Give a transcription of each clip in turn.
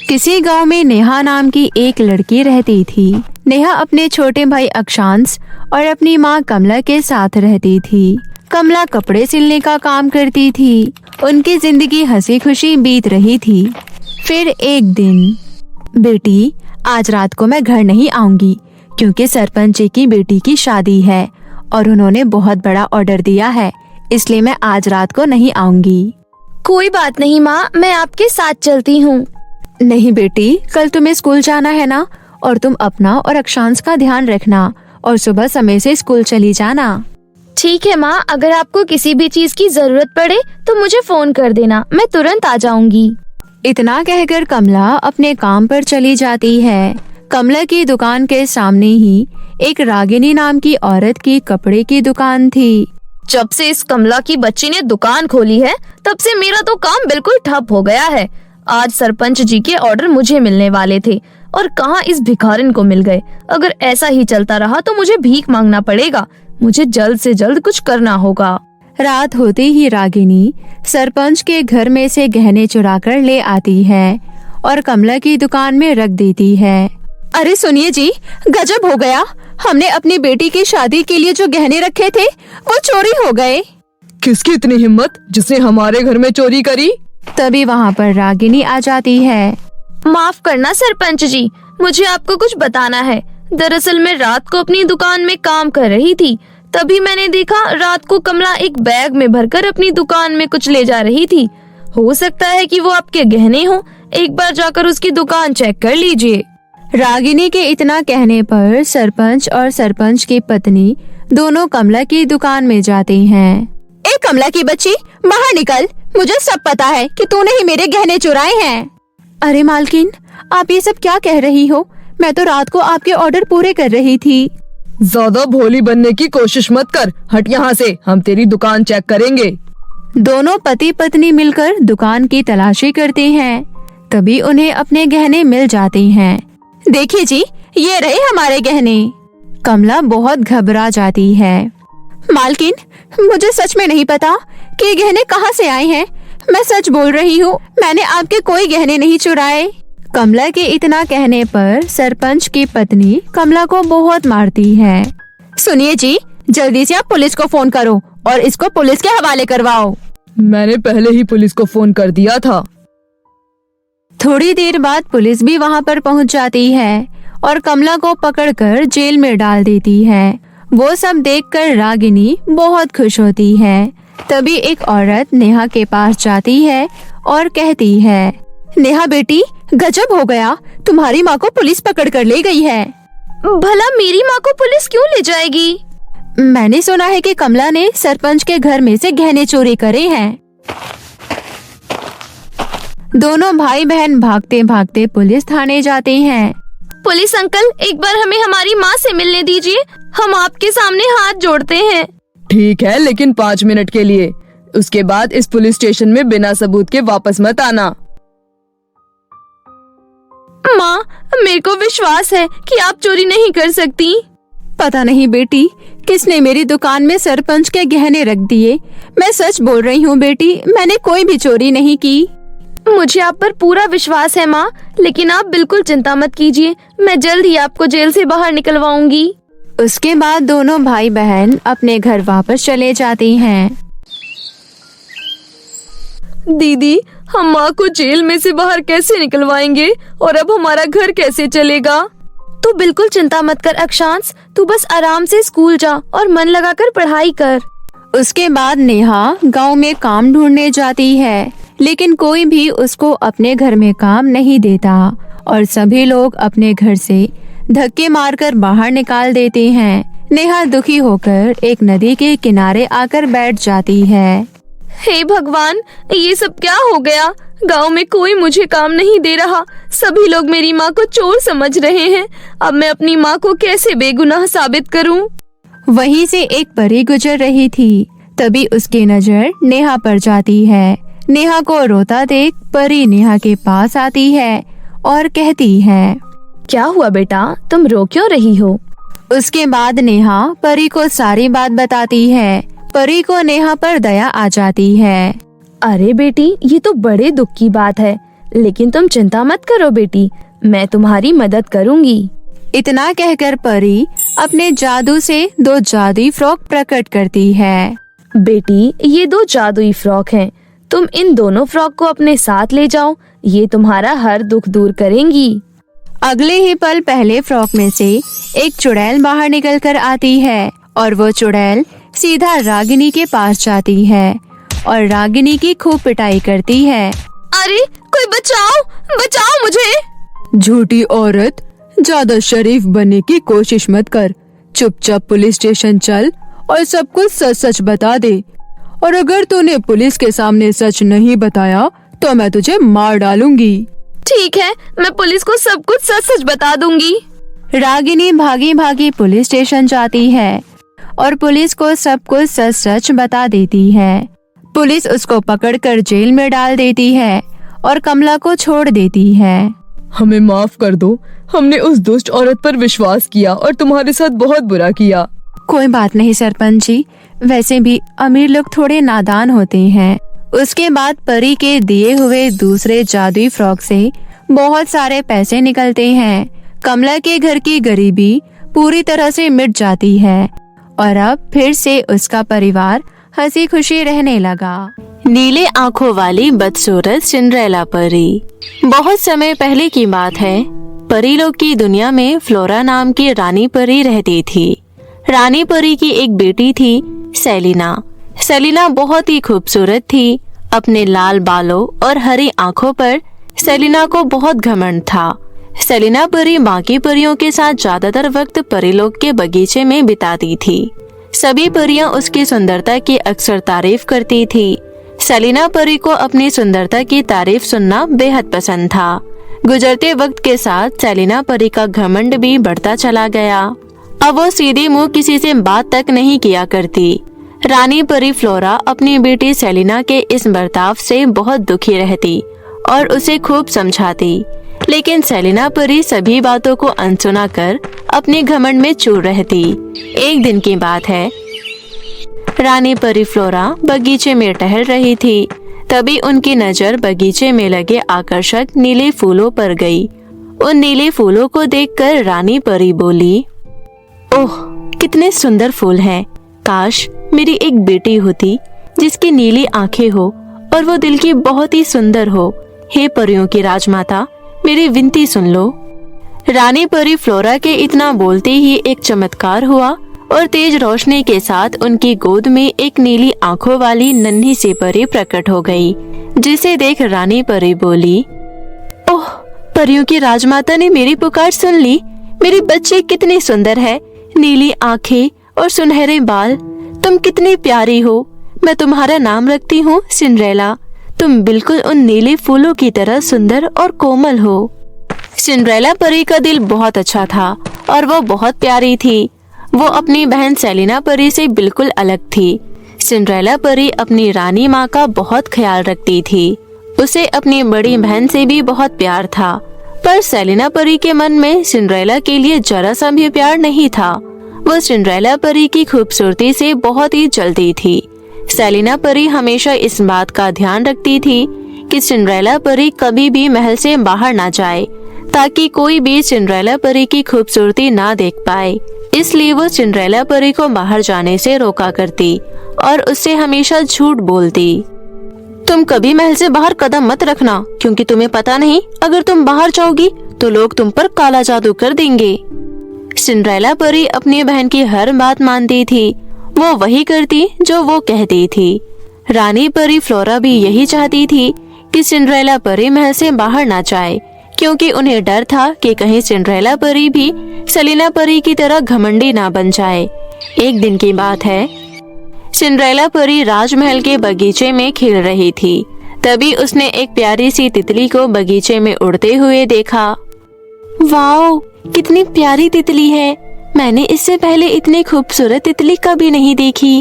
किसी गांव में नेहा नाम की एक लड़की रहती थी। नेहा अपने छोटे भाई अक्षांश और अपनी माँ कमला के साथ रहती थी। कमला कपड़े सिलने का काम करती थी। उनकी जिंदगी हंसी खुशी बीत रही थी। फिर एक दिन, बेटी आज रात को मैं घर नहीं आऊंगी क्योंकि सरपंच जी की बेटी की शादी है और उन्होंने बहुत बड़ा ऑर्डर दिया है, इसलिए मैं आज रात को नहीं आऊंगी। कोई बात नहीं माँ, मैं आपके साथ चलती हूँ। नहीं बेटी, कल तुम्हें स्कूल जाना है ना, और तुम अपना और अक्षांश का ध्यान रखना और सुबह समय से स्कूल चली जाना। ठीक है माँ, अगर आपको किसी भी चीज की जरूरत पड़े तो मुझे फोन कर देना, मैं तुरंत आ जाऊंगी। इतना कहकर कमला अपने काम पर चली जाती है। कमला की दुकान के सामने ही एक रागिनी नाम की औरत की कपड़े की दुकान थी। जब से इस कमला की बच्ची ने दुकान खोली है तब से मेरा तो काम बिल्कुल ठप हो गया है। आज सरपंच जी के ऑर्डर मुझे मिलने वाले थे और कहाँ इस भिखारिन को मिल गए। अगर ऐसा ही चलता रहा तो मुझे भीख मांगना पड़ेगा। मुझे जल्द से जल्द कुछ करना होगा। रात होते ही रागिनी सरपंच के घर में से गहने चुरा कर ले आती है और कमला की दुकान में रख देती है। अरे सुनिए जी, गजब हो गया। हमने अपनी बेटी की शादी के लिए जो गहने रखे थे वो चोरी हो गए। किसकी इतनी हिम्मत जिसने हमारे घर में चोरी करी? तभी वहाँ पर रागिनी आ जाती है। माफ करना सरपंच जी, मुझे आपको कुछ बताना है। दरअसल मैं रात को अपनी दुकान में काम कर रही थी, तभी मैंने देखा रात को कमला एक बैग में भरकर अपनी दुकान में कुछ ले जा रही थी। हो सकता है कि वो आपके गहने हो, एक बार जाकर उसकी दुकान चेक कर लीजिए। रागिनी के इतना कहने पर सरपंच और सरपंच की पत्नी दोनों कमला की दुकान में जाती हैं। ए कमला की बच्ची, बाहर निकल, मुझे सब पता है कि तूने ही मेरे गहने चुराए हैं। अरे मालकिन, आप ये सब क्या कह रही हो? मैं तो रात को आपके ऑर्डर पूरे कर रही थी। ज्यादा भोली बनने की कोशिश मत कर, हट यहाँ से, हम तेरी दुकान चेक करेंगे। दोनों पति पत्नी मिलकर दुकान की तलाशी करते हैं। तभी उन्हें अपने गहने मिल जाते हैं। देखिए जी, ये रहे हमारे गहने। कमला बहुत घबरा जाती है। मालकिन, मुझे सच में नहीं पता कि ये गहने कहाँ से आए हैं। मैं सच बोल रही हूँ, मैंने आपके कोई गहने नहीं चुराए। कमला के इतना कहने पर सरपंच की पत्नी कमला को बहुत मारती है। सुनिए जी, जल्दी से आप पुलिस को फोन करो और इसको पुलिस के हवाले करवाओ। मैंने पहले ही पुलिस को फोन कर दिया था। थोड़ी देर बाद पुलिस भी वहाँ पर पहुँच जाती है और कमला को पकड़कर जेल में डाल देती है। वो सब देखकर रागिनी बहुत खुश होती है। तभी एक औरत नेहा के पास जाती है और कहती है, नेहा बेटी, गजब हो गया, तुम्हारी माँ को पुलिस पकड़ कर ले गई है। भला मेरी माँ को पुलिस क्यों ले जाएगी? मैंने सुना है कि कमला ने सरपंच के घर में से गहने चोरी करे हैं। दोनों भाई बहन भागते भागते पुलिस थाने जाते हैं। पुलिस अंकल, एक बार हमें हमारी माँ से मिलने दीजिए, हम आपके सामने हाथ जोड़ते हैं। ठीक है, लेकिन 5 मिनट के लिए। उसके बाद इस पुलिस स्टेशन में बिना सबूत के वापस मत आना। माँ, मेरे को विश्वास है कि आप चोरी नहीं कर सकती। पता नहीं बेटी, किसने मेरी दुकान में सरपंच के गहने रख दिए। मैं सच बोल रही हूँ बेटी, मैंने कोई भी चोरी नहीं की। मुझे आप पर पूरा विश्वास है माँ, लेकिन आप बिल्कुल चिंता मत कीजिए, मैं जल्द ही आपको जेल से बाहर निकलवाऊंगी। उसके बाद दोनों भाई बहन अपने घर वापस चले जाते हैं। दीदी, हम माँ को जेल में से बाहर कैसे निकलवाएंगे और अब हमारा घर कैसे चलेगा? तू बिल्कुल चिंता मत कर अक्षांश, तू बस आराम से स्कूल जा और मन लगाकर पढ़ाई कर। उसके बाद नेहा गांव में काम ढूंढने जाती है, लेकिन कोई भी उसको अपने घर में काम नहीं देता और सभी लोग अपने घर से धक्के मारकर बाहर निकाल देते हैं। नेहा दुखी होकर एक नदी के किनारे आकर बैठ जाती है। हे भगवान, ये सब क्या हो गया? गांव में कोई मुझे काम नहीं दे रहा, सभी लोग मेरी माँ को चोर समझ रहे हैं। अब मैं अपनी माँ को कैसे बेगुनाह साबित करूं? वहीं से एक परी गुजर रही थी। तभी उसकी नजर नेहा पर जाती है। नेहा को रोता देख परी नेहा के पास आती है और कहती है, क्या हुआ बेटा, तुम रो क्यों रही हो? उसके बाद नेहा परी को सारी बात बताती है। परी को नेहा पर दया आ जाती है। अरे बेटी, ये तो बड़े दुख की बात है। लेकिन तुम चिंता मत करो बेटी, मैं तुम्हारी मदद करूंगी। इतना कहकर परी अपने जादू से 2 जादुई फ्रॉक प्रकट करती है। बेटी, ये 2 जादुई फ्रॉक हैं। तुम इन दोनों फ्रॉक को अपने साथ ले जाओ, ये तुम्हारा हर दुख दूर करेंगी। अगले ही पल पहले फ्रॉक में से एक चुड़ैल बाहर निकल कर आती है और वो चुड़ैल सीधा रागिनी के पास जाती है और रागिनी की खूब पिटाई करती है। अरे कोई बचाओ, बचाओ मुझे। झूठी औरत, ज्यादा शरीफ बनने की कोशिश मत कर। चुपचाप पुलिस स्टेशन चल और सब कुछ सच सच बता दे। और अगर तूने पुलिस के सामने सच नहीं बताया तो मैं तुझे मार डालूंगी। ठीक है, मैं पुलिस को सब कुछ सच सच बता दूंगी। रागिनी भागी भागी पुलिस स्टेशन जाती है और पुलिस को सब कुछ सच सच बता देती है। पुलिस उसको पकड़कर जेल में डाल देती है और कमला को छोड़ देती है। हमें माफ कर दो, हमने उस दुष्ट औरत पर विश्वास किया और तुम्हारे साथ बहुत बुरा किया। कोई बात नहीं सरपंच जी, वैसे भी अमीर लोग थोड़े नादान होते हैं। उसके बाद परी के दिए हुए दूसरे जादुई फ्रॉक से बहुत सारे पैसे निकलते हैं। कमला के घर की गरीबी पूरी तरह से मिट जाती है और अब फिर से उसका परिवार हंसी खुशी रहने लगा। नीले आंखों वाली बदसूरत सिंड्रेला परी। बहुत समय पहले की बात है। परी लोग की दुनिया में फ्लोरा नाम की रानी परी रहती थी। रानी परी की एक बेटी थी, सेलिना। सेलिना बहुत ही खूबसूरत थी। अपने लाल बालों और हरी आंखों पर सेलिना को बहुत घमंड था। सेलिना परी बाकी परियों के साथ ज्यादातर वक्त परी लोग के बगीचे में बिताती थी। सभी परियां उसकी सुंदरता की अक्सर तारीफ करती थी। सेलिना परी को अपनी सुंदरता की तारीफ सुनना बेहद पसंद था। गुजरते वक्त के साथ सेलिना परी का घमंड भी बढ़ता चला गया। अब वो सीधे मुंह किसी से बात तक नहीं किया करती। रानी परी फ्लोरा अपनी बेटी सेलिना के इस बर्ताव से बहुत दुखी रहती और उसे खूब समझाती, लेकिन सेलिना परी सभी बातों को अनसुना कर अपने घमंड में चूर रहती। एक दिन की बात है, रानी परी फ्लोरा बगीचे में टहल रही थी। तभी उनकी नजर बगीचे में लगे आकर्षक नीले फूलों पर गई। उन नीले फूलों को देखकर रानी परी बोली, ओह कितने सुंदर फूल हैं। काश मेरी एक बेटी होती जिसकी नीली आंखें हो और वो दिल की बहुत ही सुंदर हो। हे परियों की राजमाता, मेरी विनती सुन लो। रानी परी फ्लोरा के इतना बोलते ही एक चमत्कार हुआ और तेज रोशनी के साथ उनकी गोद में एक नीली आंखों वाली नन्ही सी परी प्रकट हो गई, जिसे देख रानी परी बोली, ओह परियों की राजमाता ने मेरी पुकार सुन ली। मेरी बच्ची कितनी सुंदर है, नीली आंखें और सुनहरे बाल। तुम कितनी प्यारी हो। मैं तुम्हारा नाम रखती हूँ सिंड्रेला। तुम बिल्कुल उन नीले फूलों की तरह सुंदर और कोमल हो। सिंड्रेला परी का दिल बहुत अच्छा था और वो बहुत प्यारी थी। वो अपनी बहन सेलिना परी से बिल्कुल अलग थी। सिंड्रेला परी अपनी रानी माँ का बहुत ख्याल रखती थी। उसे अपनी बड़ी बहन से भी बहुत प्यार था, पर सेलिना परी के मन में सिंड्रेला के लिए जरा सा भी प्यार नहीं था। वो सिंड्रेला परी की खूबसूरती से बहुत ही जलती थी। सेलिना परी हमेशा इस बात का ध्यान रखती थी कि सिंड्रेला परी कभी भी महल से बाहर ना जाए, ताकि कोई भी सिंड्रेला परी की खूबसूरती ना देख पाए। इसलिए वो सिंड्रेला परी को बाहर जाने से रोका करती और उससे हमेशा झूठ बोलती। तुम कभी महल से बाहर कदम मत रखना, क्योंकि तुम्हें पता नहीं अगर तुम बाहर जाओगी तो लोग तुम पर काला जादू कर देंगे। सिंड्रेला परी अपनी बहन की हर बात मानती थी। वो वही करती जो वो कहती थी। रानी परी फ्लोरा भी यही चाहती थी कि सिंड्रेला परी महल से बाहर ना जाए, क्योंकि उन्हें डर था कि कहीं सिंड्रेला परी भी सेलिना परी की तरह घमंडी ना बन जाए। एक दिन की बात है, सिंड्रेला परी राजमहल के बगीचे में खेल रही थी। तभी उसने एक प्यारी सी तितली को बगीचे में उड़ते हुए देखा। वाओ, कितनी प्यारी तितली है। मैंने इससे पहले इतनी खूबसूरत तितली कभी नहीं देखी।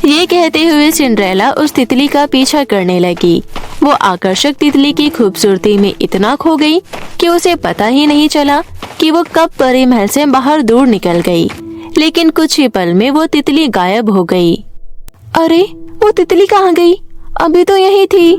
ये कहते हुए सिंड्रेला उस तितली का पीछा करने लगी। वो आकर्षक तितली की खूबसूरती में इतना खो गई कि उसे पता ही नहीं चला कि वो कब परी महल से बाहर दूर निकल गई। लेकिन कुछ ही पल में वो तितली गायब हो गई। अरे वो तितली कहाँ गई? अभी तो यही थी।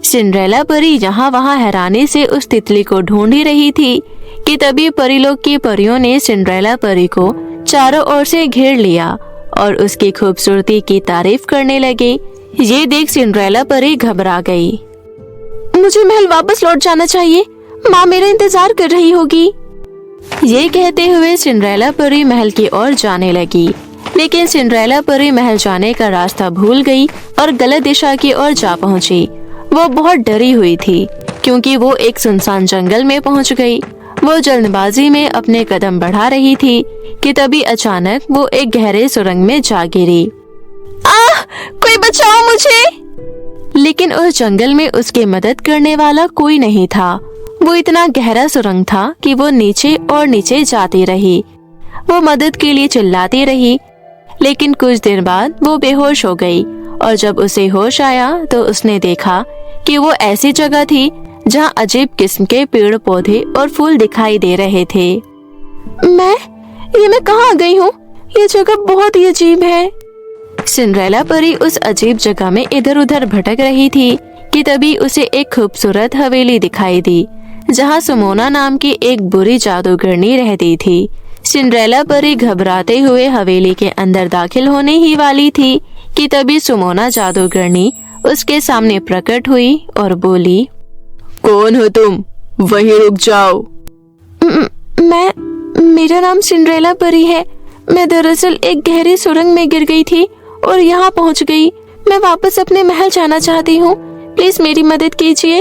सिंड्रेला परी यहाँ वहाँ हैरानी से उस तितली को ढूंढ ही रही थी कि तभी परीलोक की परियों ने सिंड्रेला परी को चारों ओर से घेर लिया और उसकी खूबसूरती की तारीफ करने लगे। ये देख सिंड्रेला परी घबरा गई। मुझे महल वापस लौट जाना चाहिए, माँ मेरा इंतजार कर रही होगी। ये कहते हुए सिंड्रेला परी महल की ओर जाने लगी, लेकिन सिंड्रेला परी महल जाने का रास्ता भूल गई और गलत दिशा की ओर जा पहुंची। वो बहुत डरी हुई थी क्योंकि वो एक सुनसान जंगल में पहुंच गई। वो जल्दबाजी में अपने कदम बढ़ा रही थी कि तभी अचानक वो एक गहरे सुरंग में जा गिरी। कोई बचाओ मुझे! लेकिन उस जंगल में उसकी मदद करने वाला कोई नहीं था। वो इतना गहरा सुरंग था कि वो नीचे और नीचे जाती रही। वो मदद के लिए चिल्लाती रही, लेकिन कुछ देर बाद वो बेहोश हो गई और जब उसे होश आया तो उसने देखा कि वो ऐसी जगह थी जहाँ अजीब किस्म के पेड़ पौधे और फूल दिखाई दे रहे थे। मैं कहाँ आ गई हूँ? ये जगह बहुत ही अजीब है। सिंड्रेला परी उस अजीब जगह में इधर उधर भटक रही थी कि तभी उसे एक खूबसूरत हवेली दिखाई दी जहाँ सुमोना नाम की एक बुरी जादूगरनी रहती थी। सिंड्रेला परी घबराते हुए हवेली के अंदर दाखिल होने ही वाली थी कि तभी सुमोना जादूगरनी उसके सामने प्रकट हुई और बोली, कौन हो तुम? वहीं रुक जाओ। मेरा नाम सिंड्रेला परी है। मैं दरअसल एक गहरी सुरंग में गिर गई थी और यहाँ पहुँच गई। मैं वापस अपने महल जाना चाहती हूँ, प्लीज मेरी मदद कीजिए।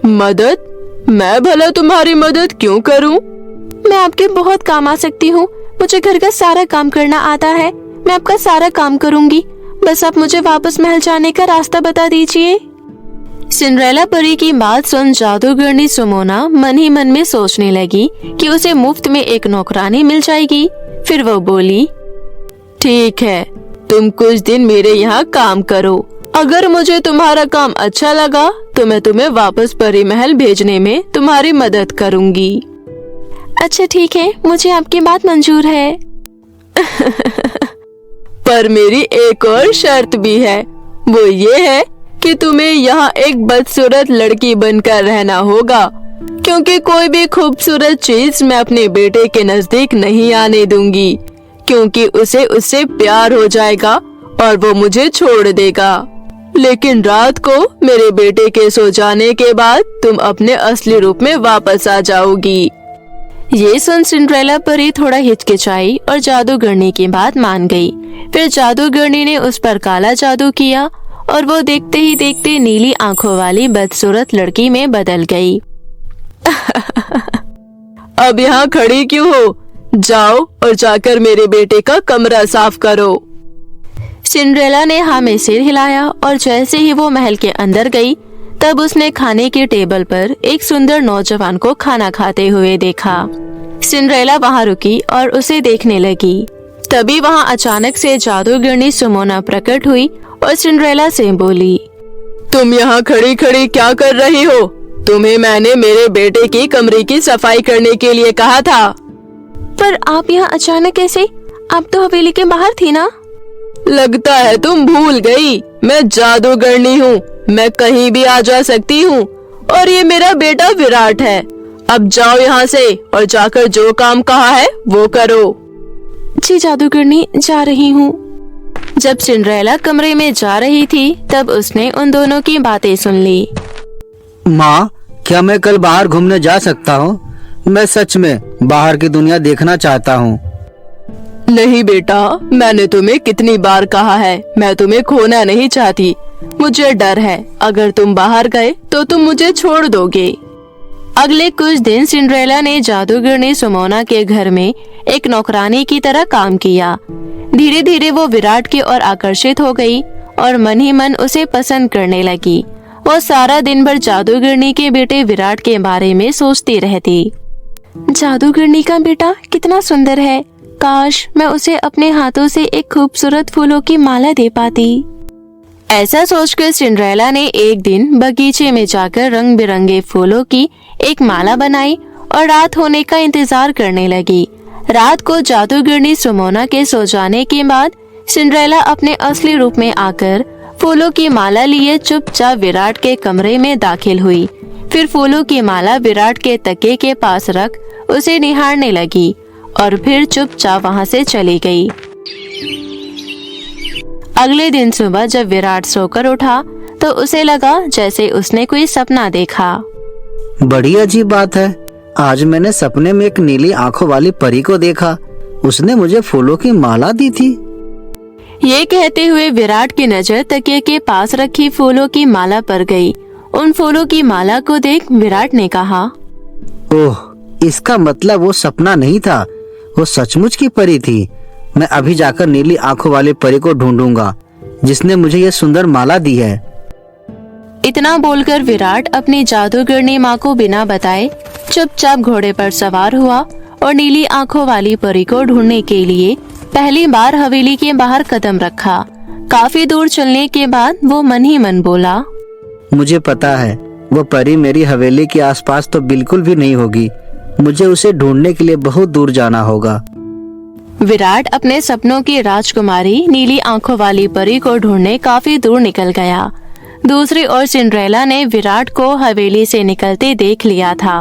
मदद? मैं भला तुम्हारी मदद क्यों करूँ? मैं आपके बहुत काम आ सकती हूँ। मुझे घर का सारा काम करना आता है। मैं आपका सारा काम करूँगी, बस आप मुझे वापस महल जाने का रास्ता बता दीजिए। सिंड्रेला परी की बात सुन जादूगरनी सुमोना मन ही मन में सोचने लगी कि उसे मुफ्त में एक नौकरानी मिल जाएगी। फिर वो बोली, ठीक है, तुम कुछ दिन मेरे यहाँ काम करो। अगर मुझे तुम्हारा काम अच्छा लगा तो मैं तुम्हें वापस परी महल भेजने में तुम्हारी मदद करूँगी। अच्छा ठीक है, मुझे आपकी बात मंजूर है। पर मेरी एक और शर्त भी है। वो ये है कि तुम्हें यहाँ एक बदसूरत लड़की बनकर रहना होगा, क्योंकि कोई भी खूबसूरत चीज मैं अपने बेटे के नजदीक नहीं आने दूंगी, क्योंकि उसे उससे प्यार हो जाएगा और वो मुझे छोड़ देगा। लेकिन रात को मेरे बेटे के सो जाने के बाद तुम अपने असली रूप में वापस आ जाओगी। ये सुन सिंड्रेला परी थोड़ा हिचकिचाई और जादूगरनी की बात मान गई। फिर जादूगरनी ने उस पर काला जादू किया और वो देखते ही देखते नीली आंखों वाली बदसूरत लड़की में बदल गई। अब यहाँ खड़ी क्यों हो? जाओ और जाकर मेरे बेटे का कमरा साफ करो। सिंड्रेला ने हाँ में सिर हिलाया और जैसे ही वो महल के अंदर गई तब उसने खाने के टेबल पर एक सुंदर नौजवान को खाना खाते हुए देखा। सिंड्रेला वहाँ रुकी और उसे देखने लगी। तभी वहाँ अचानक से जादूगरनी सुमोना प्रकट हुई और सिंड्रेला से बोली, तुम यहाँ खड़ी खड़ी क्या कर रही हो? तुम्हें मैंने मेरे बेटे की कमरे की सफाई करने के लिए कहा था। पर आप यहाँ अचानक कैसे? आप तो हवेली के बाहर थी ना? लगता है तुम भूल गई। मैं जादूगरनी हूँ, मैं कहीं भी आ जा सकती हूँ और ये मेरा बेटा विराट है। अब जाओ यहाँ से और जाकर जो काम कहा है वो करो। जी जादूगरनी, जा रही हूँ। जब सिंड्रेला कमरे में जा रही थी तब उसने उन दोनों की बातें सुन ली। माँ, क्या मैं कल बाहर घूमने जा सकता हूँ? मैं सच में बाहर की दुनिया देखना चाहता हूँ। नहीं बेटा, मैंने तुम्हें कितनी बार कहा है, मैं तुम्हें खोना नहीं चाहती। मुझे डर है अगर तुम बाहर गए तो तुम मुझे छोड़ दोगे। अगले कुछ दिन सिंड्रेला ने जादूगरनी सुमोना के घर में एक नौकरानी की तरह काम किया। धीरे धीरे वो विराट की ओर आकर्षित हो गई और मन ही मन उसे पसंद करने लगी। वो सारा दिन भर जादूगरनी के बेटे विराट के बारे में सोचती रहती। जादूगरनी का बेटा कितना सुंदर है, काश मैं उसे अपने हाथों से एक खूबसूरत फूलों की माला दे पाती। ऐसा सोचकर सिंड्रेला ने एक दिन बगीचे में जाकर रंग बिरंगे फूलों की एक माला बनाई और रात होने का इंतजार करने लगी। रात को जादूगरनी सुमोना के सो जाने के बाद सिंड्रेला अपने असली रूप में आकर फूलों की माला लिए चुपचाप विराट के कमरे में दाखिल हुई। फिर फूलों की माला विराट के तकिए के पास रख उसे निहारने लगी और फिर चुपचाप वहां से चली गई। अगले दिन सुबह जब विराट सोकर उठा तो उसे लगा जैसे उसने कोई सपना देखा। बड़ी अजीब बात है, आज मैंने सपने में एक नीली आंखों वाली परी को देखा। उसने मुझे फूलों की माला दी थी। ये कहते हुए विराट की नजर तकिए के पास रखी फूलों की माला पर गई। उन फूलों की माला को देख विराट ने कहा, ओह, इसका मतलब वो सपना नहीं था, वो सचमुच की परी थी। मैं अभी जाकर नीली आंखों वाली परी को ढूंढूंगा जिसने मुझे ये सुंदर माला दी है। इतना बोलकर विराट अपनी जादूगरनी माँ को बिना बताए चुपचाप घोड़े पर सवार हुआ और नीली आंखों वाली परी को ढूंढने के लिए पहली बार हवेली के बाहर कदम रखा। काफी दूर चलने के बाद वो मन ही मन बोला, मुझे पता है वो परी मेरी हवेली के आसपास तो बिल्कुल भी नहीं होगी। मुझे उसे ढूंढने के लिए बहुत दूर जाना होगा। विराट अपने सपनों की राजकुमारी नीली आंखों वाली परी को ढूंढने काफी दूर निकल गया। दूसरी ओर सिंड्रेला ने विराट को हवेली से निकलते देख लिया था।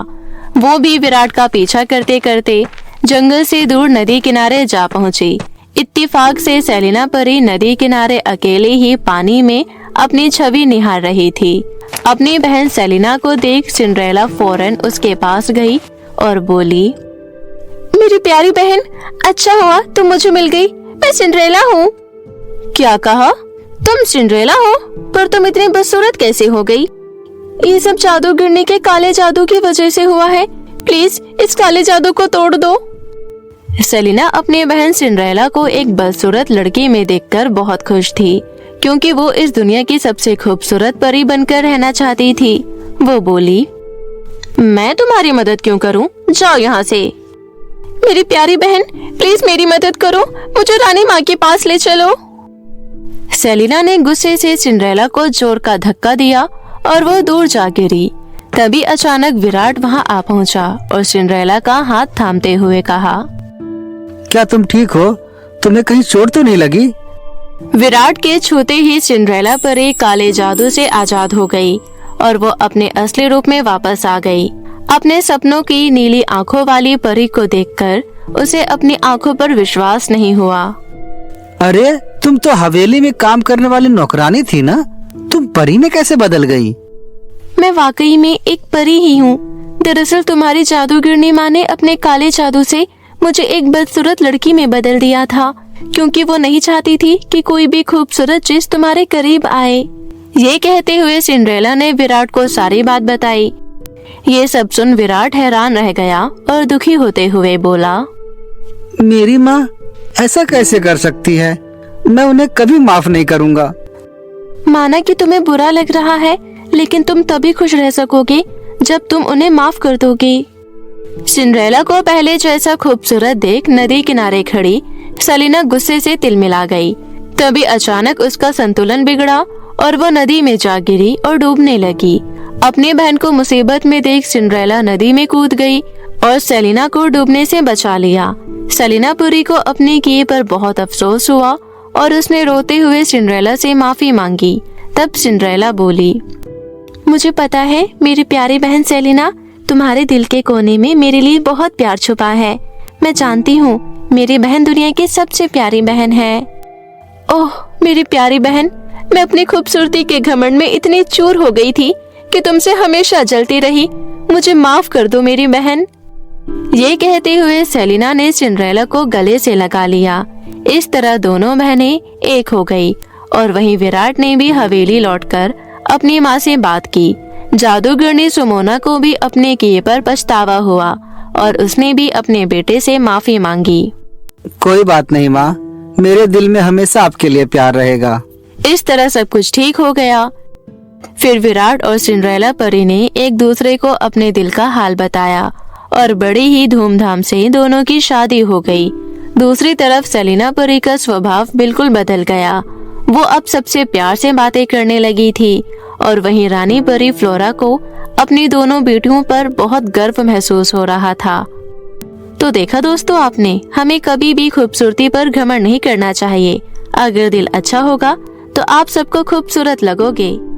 वो भी विराट का पीछा करते करते जंगल से दूर नदी किनारे जा पहुंची। इत्तेफाक से सेलिना परी नदी किनारे अकेले ही पानी में अपनी छवि निहार रही थी। अपनी बहन सेलिना को देख सिंड्रेला फौरन उसके पास गई और बोली, मेरी प्यारी बहन, अच्छा हुआ तुम मुझे मिल गई। मैं सिंड्रेला हूँ। क्या कहा? तुम सिंड्रेला हो? पर तुम इतनी बदसूरत कैसे हो गई? ये सब जादूगरनी के काले जादू की वजह से हुआ है। प्लीज इस काले जादू को तोड़ दो। सेलिना अपनी बहन सिंड्रेला को एक बदसूरत लड़की में देखकर बहुत खुश थी, क्योंकि वो इस दुनिया की सबसे खूबसूरत परी बनकर रहना चाहती थी। वो बोली, मैं तुम्हारी मदद क्यों करूं? जाओ यहाँ से। मेरी प्यारी बहन, प्लीज मेरी मदद करो, मुझे रानी माँ के पास ले चलो। सेलिना ने गुस्से से सिंड्रेला को जोर का धक्का दिया और वो दूर जा गिरी। तभी अचानक विराट वहाँ आ पहुँचा और सिंड्रेला का हाथ थामते हुए कहा, क्या तुम ठीक हो? तुम्हें कहीं चोट तो नहीं लगी? विराट के छूते ही सिंड्रेला परी काले जादू से आजाद हो गई और वो अपने असली रूप में वापस आ गई। अपने सपनों की नीली आंखों वाली परी को देखकर उसे अपनी आंखों पर विश्वास नहीं हुआ। अरे, तुम तो हवेली में काम करने वाली नौकरानी थी ना? तुम परी में कैसे बदल गई? मैं वाकई में एक परी ही हूँ। दरअसल तुम्हारी जादूगरनी माँ ने अपने काले जादू से मुझे एक बदसूरत लड़की में बदल दिया था, क्योंकि वो नहीं चाहती थी कि कोई भी खूबसूरत चीज तुम्हारे करीब आए। ये कहते हुए सिंड्रेला ने विराट को सारी बात बताई। ये सब सुन विराट हैरान रह गया और दुखी होते हुए बोला, मेरी माँ ऐसा कैसे कर सकती है? मैं उन्हें कभी माफ नहीं करूँगा। माना कि तुम्हें बुरा लग रहा है, लेकिन तुम तभी खुश रह सकोगे जब तुम उन्हें माफ कर दोगे। सिंड्रेला को पहले जैसा खूबसूरत देख नदी किनारे खड़ी सेलिना गुस्से से तिलमिला गई। तभी अचानक उसका संतुलन बिगड़ा और वो नदी में जा गिरी और डूबने लगी। अपनी बहन को मुसीबत में देख सिंड्रेला नदी में कूद गई और सेलिना को डूबने से बचा लिया। सेलिना पुरी को अपने किए पर बहुत अफसोस हुआ और उसने रोते हुए सिंड्रेला से माफी मांगी। तब सिंड्रेला बोली, मुझे पता है मेरी प्यारी बहन सेलिना, तुम्हारे दिल के कोने में मेरे लिए बहुत प्यार छुपा है। मैं जानती हूँ मेरी बहन दुनिया की सबसे प्यारी बहन है। ओह मेरी प्यारी बहन, मैं अपनी खूबसूरती के घमंड में इतनी चूर हो गई थी कि तुमसे हमेशा जलती रही। मुझे माफ कर दो मेरी बहन। ये कहते हुए सेलिना ने सिंड्रेला को गले से लगा लिया। इस तरह दोनों बहनें एक हो गई और वहीं विराट ने भी हवेली लौटकर अपनी माँ से बात की। जादूगरनी सुमोना को भी अपने किए पर पछतावा हुआ और उसने भी अपने बेटे से माफी मांगी। कोई बात नहीं माँ, मेरे दिल में हमेशा आपके लिए प्यार रहेगा। इस तरह सब कुछ ठीक हो गया। फिर विराट और सिंड्रेला परी ने एक दूसरे को अपने दिल का हाल बताया और बड़ी ही धूमधाम से दोनों की शादी हो गई। दूसरी तरफ सेलिना परी का स्वभाव बिल्कुल बदल गया। वो अब सबसे प्यार से बातें करने लगी थी और वहीं रानी परी फ्लोरा को अपनी दोनों बेटियों पर बहुत गर्व महसूस हो रहा था। तो देखा दोस्तों आपने, हमें कभी भी खूबसूरती पर घमंड नहीं करना चाहिए। अगर दिल अच्छा होगा तो आप सबको खूबसूरत लगोगे।